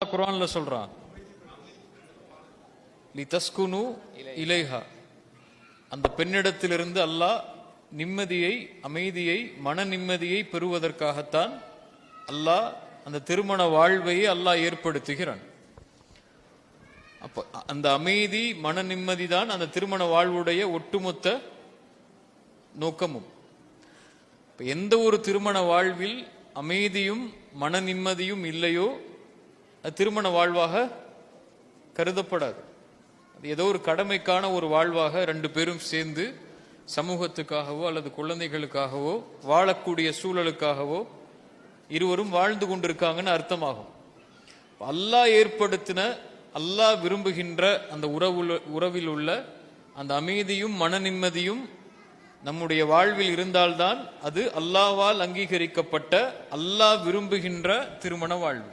குர்ஆன்ல சொல்றான் லிதஸ்குனு இலைஹா, அந்த பெண்ணிடத்திலிருந்து அல்லாஹ் நிம்மதியை, அமைதியை, மன நிம்மதியை பெறுவதற்காகத்தான் அல்லாஹ் அந்த திருமண வாழ்வையை அல்லாஹ் ஏற்படுத்துகிறான். அப்ப அந்த அமைதி, மன நிம்மதி தான் அந்த திருமண வாழ்வுடைய ஒட்டுமொத்த நோக்கமும். எந்த ஒரு திருமண வாழ்வில் அமைதியும் மன நிம்மதியும் இல்லையோ அது திருமண வாழ்வாக கருதப்படாது. அது ஏதோ ஒரு கடமைக்கான ஒரு வாழ்வாக ரெண்டு பேரும் சேர்ந்து சமூகத்துக்காகவோ அல்லது குழந்தைகளுக்காகவோ வாழக்கூடிய சூழலுக்காகவோ இருவரும் வாழ்ந்து கொண்டிருக்காங்கன்னு அர்த்தமாகும். அல்லாஹ் ஏற்படுத்தின, அல்லாஹ் விரும்புகின்ற அந்த உறவில் உள்ள அந்த அமைதியும் மன நிம்மதியும் நம்முடைய வாழ்வில் இருந்தால்தான் அது அல்லாஹ்வால் அங்கீகரிக்கப்பட்ட, அல்லாஹ் விரும்புகின்ற திருமண வாழ்வு.